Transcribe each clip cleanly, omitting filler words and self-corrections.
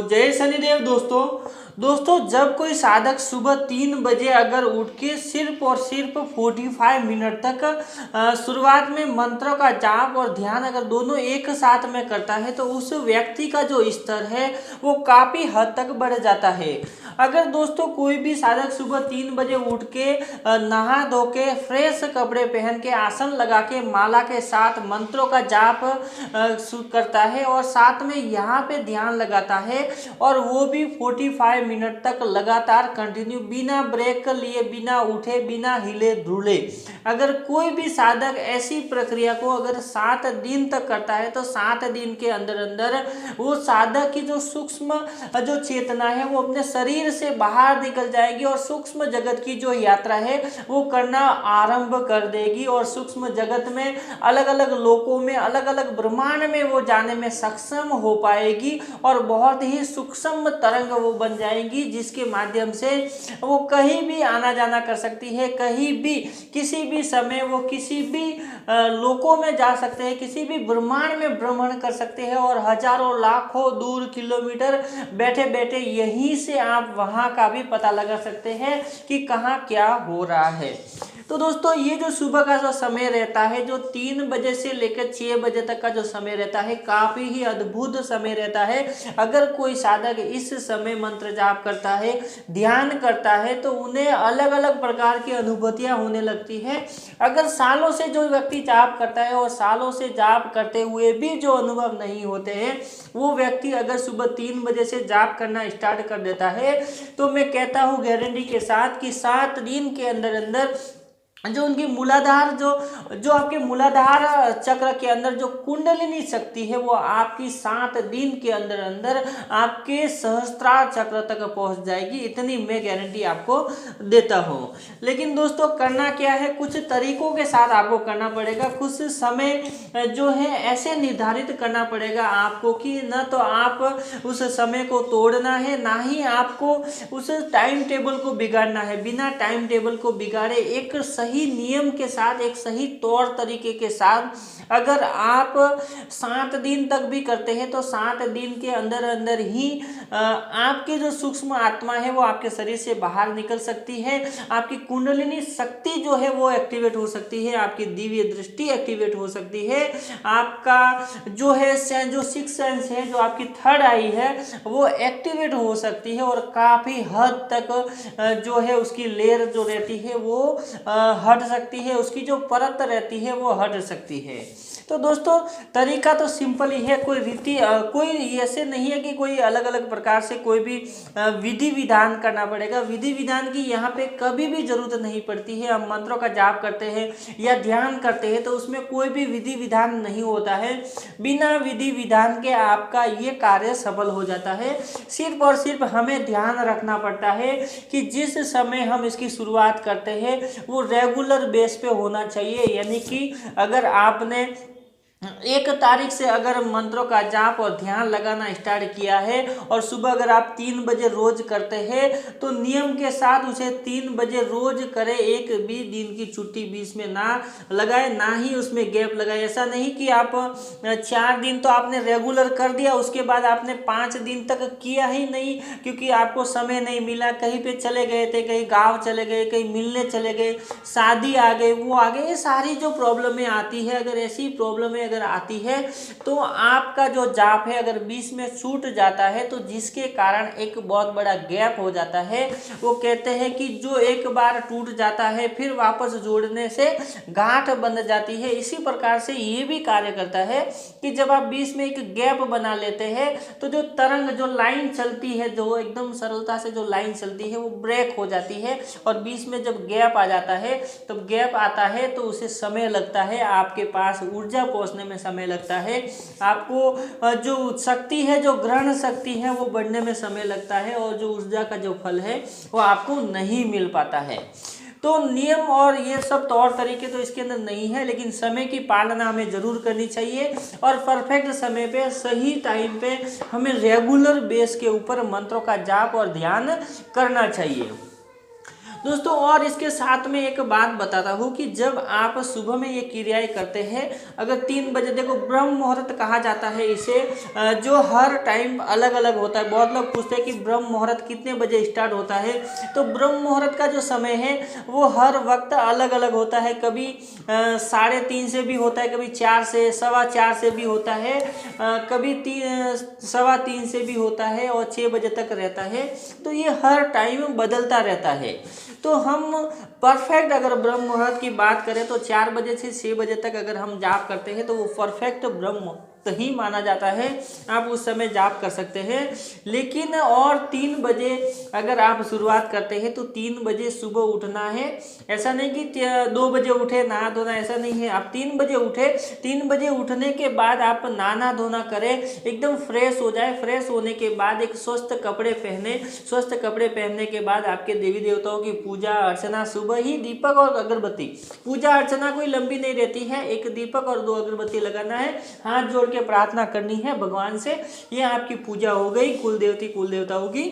तो जय शनिदेव दोस्तों जब कोई साधक सुबह 3 बजे अगर उठ के सिर्फ और सिर्फ 45 मिनट तक शुरुआत में मंत्रों का जाप और ध्यान अगर दोनों एक साथ में करता है तो उस व्यक्ति का जो स्तर है वो काफ़ी हद तक बढ़ जाता है। अगर दोस्तों कोई भी साधक सुबह 3 बजे उठ के नहा धो के फ्रेश कपड़े पहन के आसन लगा के माला के साथ मंत्रों का जाप करता है और साथ में यहाँ पे ध्यान लगाता है और वो भी 45 मिनट तक लगातार कंटिन्यू बिना ब्रेक लिए, बिना उठे, बिना हिले धुले, अगर कोई भी साधक ऐसी प्रक्रिया को अगर 7 दिन तक करता है तो 7 दिन के अंदर अंदर वो साधक की जो सूक्ष्म जो चेतना है वो अपने शरीर से बाहर निकल जाएगी और सूक्ष्म जगत की जो यात्रा है वो करना आरंभ कर देगी और सूक्ष्म जगत में अलग अलग लोकों में, अलग अलग ब्रह्मांड में वो जाने में सक्षम हो पाएगी और बहुत ही सूक्ष्म तरंग वो बन जाएगी जिसके माध्यम से वो कहीं भी आना जाना कर सकती है, कहीं भी किसी भी समय वो किसी भी लोकों में जा सकते हैं, किसी भी ब्रह्मांड में भ्रमण कर सकते हैं और हजारों लाखों दूर किलोमीटर बैठे बैठे यहीं से आप वहां का भी पता लगा सकते हैं कि कहाँ क्या हो रहा है। तो दोस्तों ये जो सुबह का जो समय रहता है, जो 3 बजे से लेकर 6 बजे तक का जो समय रहता है, काफ़ी ही अद्भुत समय रहता है। अगर कोई साधक इस समय मंत्र जाप करता है, ध्यान करता है तो उन्हें अलग अलग प्रकार की अनुभूतियाँ होने लगती हैं। अगर सालों से जो व्यक्ति जाप करता है और सालों से जाप करते हुए भी जो अनुभव नहीं होते हैं, वो व्यक्ति अगर सुबह 3 बजे से जाप करना स्टार्ट कर देता है तो मैं कहता हूँ गारंटी के साथ कि 7 दिन के अंदर अंदर जो उनकी मूलाधार जो आपके मूलाधार चक्र के अंदर जो कुंडलिनी शक्ति है वो आपकी 7 दिन के अंदर अंदर आपके सहस्त्रार चक्र तक पहुंच जाएगी, इतनी मैं गारंटी आपको देता हूं। लेकिन दोस्तों करना क्या है, कुछ तरीकों के साथ आपको करना पड़ेगा, कुछ समय जो है ऐसे निर्धारित करना पड़ेगा आपको कि न तो आप उस समय को तोड़ना है, ना ही आपको उस टाइम टेबल को बिगाड़ना है। बिना टाइम टेबल को बिगाड़े एक सही नियम के साथ, एक सही तौर तरीके के साथ अगर आप 7 दिन तक भी करते हैं तो 7 दिन के अंदर अंदर ही आपकी जो सूक्ष्म आत्मा है वो आपके शरीर से बाहर निकल सकती है, आपकी कुंडलिनी शक्ति जो है वो एक्टिवेट हो सकती है, आपकी दिव्य दृष्टि एक्टिवेट हो सकती है, आपका जो है जो 6 सेंस है, जो आपकी 3rd आई है वो एक्टिवेट हो सकती है और काफ़ी हद तक जो है उसकी लेयर जो रहती है वो हट सकती है, उसकी जो परत रहती है वो हट सकती है। तो दोस्तों तरीका तो सिंपल ही है, कोई ऐसे नहीं है कि कोई अलग अलग प्रकार से कोई भी विधि विधान करना पड़ेगा। विधि विधान की यहाँ पे कभी भी जरूरत नहीं पड़ती है। हम मंत्रों का जाप करते हैं या ध्यान करते हैं तो उसमें कोई भी विधि विधान नहीं होता है। बिना विधि विधान के आपका ये कार्य सफल हो जाता है। सिर्फ और सिर्फ हमें ध्यान रखना पड़ता है कि जिस समय हम इसकी शुरुआत करते हैं वो रेगुलर बेस पे होना चाहिए। यानी कि अगर आपने 1 तारीख से अगर मंत्रों का जाप और ध्यान लगाना स्टार्ट किया है और सुबह अगर आप 3 बजे रोज करते हैं तो नियम के साथ उसे 3 बजे रोज करें, एक भी दिन की छुट्टी बीच में ना लगाए, ना ही उसमें गैप लगाए। ऐसा नहीं कि आप 4 दिन तो आपने रेगुलर कर दिया, उसके बाद आपने 5 दिन तक किया ही नहीं क्योंकि आपको समय नहीं मिला, कहीं पे चले गए थे, कहीं गाँव चले गए, कहीं मिलने चले गए, शादी आ गई, वो आ गए, ये सारी जो प्रॉब्लमें आती है, अगर ऐसी प्रॉब्लमें अगर आती है तो आपका जो जाप है अगर बीच में छूट जाता है तो जिसके कारण एक बहुत बड़ा गैप हो जाता है, वो कहते हैं कि जो एक बार टूट जाता है फिर वापस जोड़ने से गांठ बन जाती है। इसी प्रकार से ये भी कार्य करता है कि जब आप बीच में एक गैप बना लेते हैं तो जो तरंग, जो लाइन चलती है, जो एकदम सरलता से जो लाइन चलती है वो ब्रेक हो जाती है और बीच में जब गैप आ जाता है, तो गैप आता है तो उसे समय लगता है, आपके पास ऊर्जा पहुंचने में समय लगता है, आपको जो शक्ति है, जो ग्रहण शक्ति है वो बढ़ने में समय लगता है और जो ऊर्जा का जो फल है वो आपको नहीं मिल पाता है। तो नियम और ये सब तौर तरीके तो इसके अंदर नहीं है, लेकिन समय की पालना हमें जरूर करनी चाहिए और परफेक्ट समय पे, सही टाइम पे हमें रेगुलर बेस के ऊपर मंत्रों का जाप और ध्यान करना चाहिए। दोस्तों और इसके साथ में एक बात बताता हूँ कि जब आप सुबह में ये क्रियाएं करते हैं, अगर 3 बजे, देखो ब्रह्म मुहूर्त कहा जाता है इसे, जो हर टाइम अलग अलग होता है। बहुत लोग पूछते हैं कि ब्रह्म मुहूर्त कितने बजे स्टार्ट होता है, तो ब्रह्म मुहूर्त का जो समय है वो हर वक्त अलग अलग होता है। कभी 3:30 से भी होता है, कभी 4 से, 4:15 से भी होता है, कभी 3:15 से भी होता है और 6 बजे तक रहता है। तो ये हर टाइम बदलता रहता है। तो हम परफेक्ट अगर ब्रह्म मुहूर्त की बात करें तो 4 बजे से 6 बजे तक अगर हम जाप करते हैं तो वो परफेक्ट ब्रह्म मुहूर्त ही माना जाता है। आप उस समय जाप कर सकते हैं। लेकिन और 3 बजे अगर आप शुरुआत करते हैं तो 3 बजे सुबह उठना है। ऐसा नहीं कि 2 बजे उठे नहा धोना, ऐसा नहीं है। आप 3 बजे उठे, 3 बजे उठने के बाद आप नहाना धोना करें, एकदम फ्रेश हो जाए। फ्रेश होने के बाद एक स्वस्थ कपड़े पहने, स्वस्थ कपड़े पहनने के बाद आपके देवी देवताओं की पूजा अर्चना, सुबह ही दीपक और अगरबत्ती, पूजा अर्चना कोई लंबी नहीं रहती है, एक दीपक और 2 अगरबत्ती लगाना है, हाथ जोड़ के प्रार्थना करनी है भगवान से। ये आपकी पूजा हो गई, कुल देवताओं की।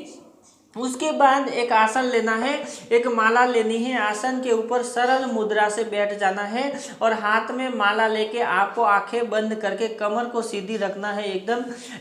उसके बाद एक आसन लेना है, एक माला लेनी है। आसन के ऊपर सरल मुद्रा से बैठ जाना है और हाथ में माला लेके आपको आंखें बंद करके कमर को सीधी रखना है,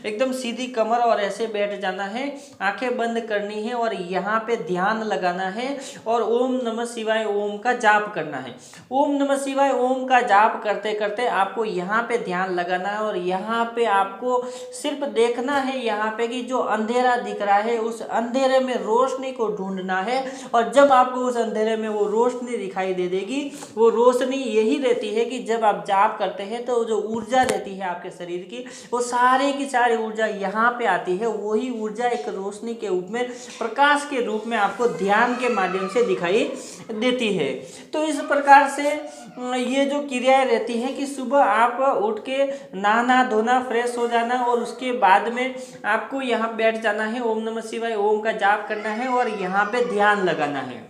एकदम सीधी कमर, और ऐसे बैठ जाना है, आंखें बंद करनी है और यहाँ पे ध्यान लगाना है और ओम नमः शिवाय ओम का जाप करना है। ओम नमः शिवाय ओम का जाप करते करते आपको यहाँ पे ध्यान लगाना है और यहाँ पे आपको सिर्फ देखना है यहाँ पे कि जो अंधेरा दिख रहा है उस अंधेरे में रोशनी को ढूंढना है। और जब आपको उस अंधेरे में वो रोशनी दिखाई दे देगी, वो रोशनी यही रहती है कि जब आप जाप करते हैं तो जो ऊर्जा रहती है आपके शरीर की, वो सारी की सारी ऊर्जा यहाँ पे आती है। वही ऊर्जा एक रोशनी के रूप में, प्रकाश के रूप में आपको ध्यान के माध्यम से दिखाई देती है। तो इस प्रकार से ये जो क्रियाएं रहती हैं कि सुबह आप उठ के नहाना धोना, फ्रेश हो जाना और उसके बाद में आपको यहाँ बैठ जाना है, ओम नमः शिवाय ओम का जाप करना है और यहाँ पे ध्यान लगाना है।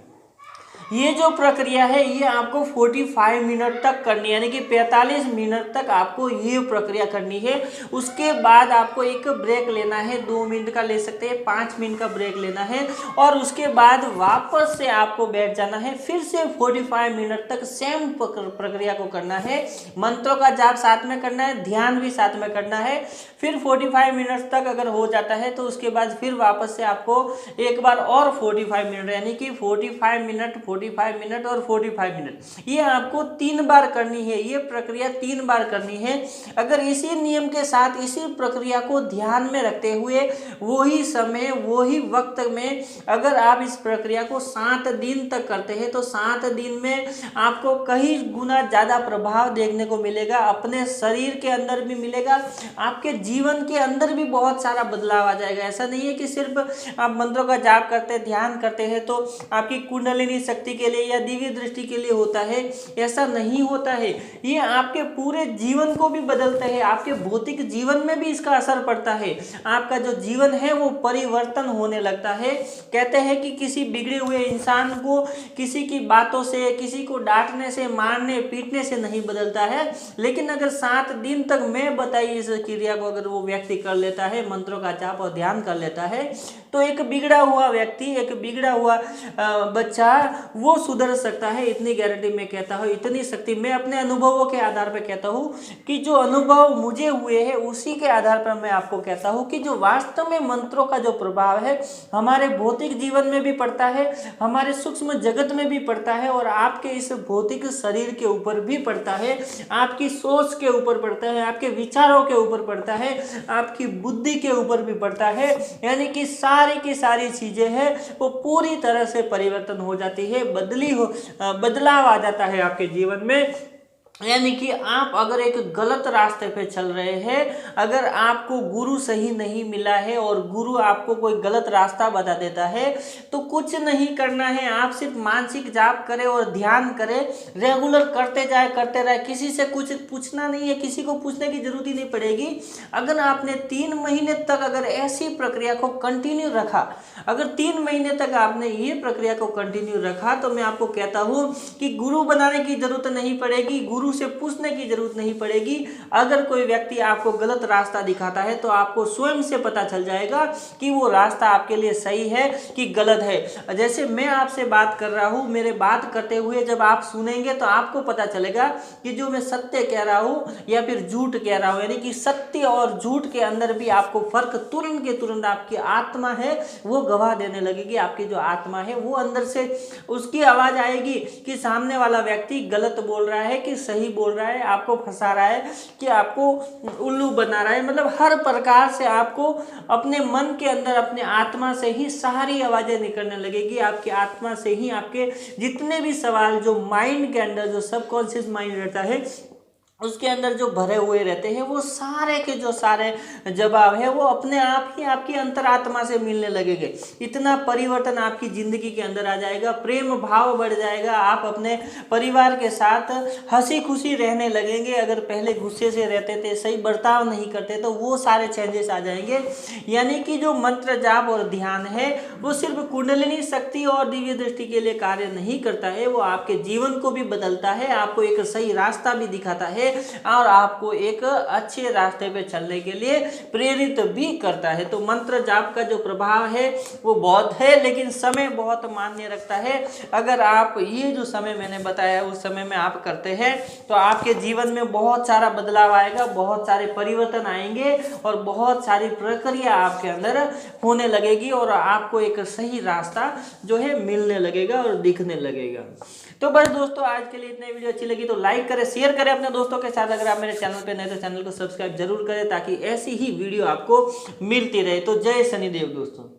ये जो प्रक्रिया है ये आपको 45 मिनट तक करनी है, यानी कि 45 मिनट तक आपको ये प्रक्रिया करनी है। उसके बाद आपको एक ब्रेक लेना है, 2 मिनट का ले सकते हैं, 5 मिनट का ब्रेक लेना है और उसके बाद वापस से आपको बैठ जाना है। फिर से 45 मिनट तक सेम प्रक्रिया को करना है। मंत्रों का जाप साथ में करना है, ध्यान भी साथ में करना है। फिर 45 मिनट तक अगर हो जाता है तो उसके बाद फिर वापस से आपको एक बार और 45 मिनट, यानी कि 45 मिनट, 45 मिनट और 45 मिनट, ये आपको 3 बार करनी है। ये प्रक्रिया 3 बार करनी है। अगर इसी नियम के साथ, इसी प्रक्रिया को ध्यान में रखते हुए, वही समय वही वक्त में अगर आप इस प्रक्रिया को 7 दिन तक करते हैं तो 7 दिन में आपको कई गुना ज़्यादा प्रभाव देखने को मिलेगा। अपने शरीर के अंदर भी मिलेगा, आपके जीवन के अंदर भी बहुत सारा बदलाव आ जाएगा। ऐसा नहीं है कि सिर्फ आप मंत्रों का जाप करते हैं, ध्यान करते हैं तो आपकी कुंडलिनी शक्ति के लिए या दिव्य दृष्टि के लिए होता है, ऐसा नहीं होता है। ये आपके पूरे जीवन को भी बदलता है, आपके भौतिक जीवन में भी इसका असर पड़ता है। आपका जो जीवन है वो परिवर्तन होने लगता है। कहते हैं कि किसी बिगड़े हुए इंसान को किसी की बातों से, किसी को डांटने से, मारने पीटने से नहीं बदलता है। लेकिन अगर 7 दिन तक मैं बताई इस क्रिया को अगर वो व्यक्ति कर लेता है, मंत्रों का जाप और ध्यान कर लेता है, तो एक बिगड़ा हुआ व्यक्ति, एक बिगड़ा हुआ बच्चा वो सुधर सकता है। इतनी गारंटी मैं कहता हूँ, इतनी शक्ति मैं अपने अनुभवों के आधार पर कहता हूँ कि जो अनुभव मुझे हुए हैं उसी के आधार पर मैं आपको कहता हूँ कि जो वास्तव में मंत्रों का जो प्रभाव है हमारे भौतिक जीवन में भी पड़ता है, हमारे सूक्ष्म जगत में भी पड़ता है और आपके इस भौतिक शरीर के ऊपर भी पड़ता है, आपकी सोच के ऊपर पड़ता है, आपके विचारों के ऊपर पड़ता है, आपकी बुद्धि के ऊपर भी पड़ता है। यानी कि सारी की सारी चीजें हैं वो पूरी तरह से परिवर्तन हो जाती है, बदलाव आ जाता है आपके जीवन में। यानी कि आप अगर एक गलत रास्ते पे चल रहे हैं, अगर आपको गुरु सही नहीं मिला है और गुरु आपको कोई गलत रास्ता बता देता है तो कुछ नहीं करना है। आप सिर्फ मानसिक जाप करें और ध्यान करें, रेगुलर करते रहे, किसी से कुछ पूछना नहीं है, किसी को पूछने की जरूरत ही नहीं पड़ेगी। अगर आपने 3 महीने तक अगर ऐसी प्रक्रिया को कंटिन्यू रखा, अगर 3 महीने तक आपने ये प्रक्रिया को कंटिन्यू रखा तो मैं आपको कहता हूँ कि गुरु बनाने की जरूरत नहीं पड़ेगी। गुरु गुरु से पूछने की जरूरत नहीं पड़ेगी। अगर कोई व्यक्ति आपको गलत रास्ता दिखाता है तो आपको स्वयं से पता चल जाएगा कि वो रास्ता आपके लिए सही है कि गलत है। जैसे मैं आपसे बात कर रहा हूँ, मेरे बात करते हुए जब आप सुनेंगे तो आपको पता चलेगा कि जो मैं सत्य कह रहा हूँ या फिर झूठ कह रहा हूँ, यानी कि सत्य और झूठ के अंदर भी आपको फर्क तुरंत के तुरंत आपकी आत्मा है वो गवाह देने लगेगी। आपकी जो आत्मा है वो अंदर से उसकी आवाज आएगी कि सामने वाला व्यक्ति गलत बोल रहा है कि सही बोल रहा है, आपको फंसा रहा है कि आपको उल्लू बना रहा है। मतलब हर प्रकार से आपको अपने मन के अंदर अपने आत्मा से ही सारी आवाजें निकलने लगेगी। आपकी आत्मा से ही आपके जितने भी सवाल जो माइंड के अंदर जो सबकॉन्शियस माइंड रहता है उसके अंदर जो भरे हुए रहते हैं वो सारे के जो सारे जवाब है वो अपने आप ही आपकी अंतरात्मा से मिलने लगेंगे। इतना परिवर्तन आपकी जिंदगी के अंदर आ जाएगा, प्रेम भाव बढ़ जाएगा, आप अपने परिवार के साथ हंसी खुशी रहने लगेंगे। अगर पहले गुस्से से रहते थे, सही बर्ताव नहीं करते, तो वो सारे चेंजेस आ जाएंगे। यानी कि जो मंत्र जाप और ध्यान है वो सिर्फ कुंडलिनी शक्ति और दिव्य दृष्टि के लिए कार्य नहीं करता है, वो आपके जीवन को भी बदलता है, आपको एक सही रास्ता भी दिखाता है और आपको एक अच्छे रास्ते पे चलने के लिए प्रेरित भी करता है। तो मंत्र जाप का जो प्रभाव है वो बहुत है, लेकिन समय बहुत मान्य रखता है। अगर आप ये जो समय मैंने बताया उस समय में आप करते हैं तो आपके जीवन में बहुत सारा बदलाव आएगा, बहुत सारे परिवर्तन आएंगे और बहुत सारी प्रक्रिया आपके अंदर होने लगेगी और आपको एक सही रास्ता जो है मिलने लगेगा और दिखने लगेगा। तो बस दोस्तों, आज के लिए इतने वीडियो अच्छी लगी तो लाइक करें, शेयर करें अपने दोस्तों के साथ। अगर आप मेरे चैनल पे नए तो चैनल को सब्सक्राइब जरूर करें ताकि ऐसी ही वीडियो आपको मिलती रहे। तो जय शनिदेव दोस्तों।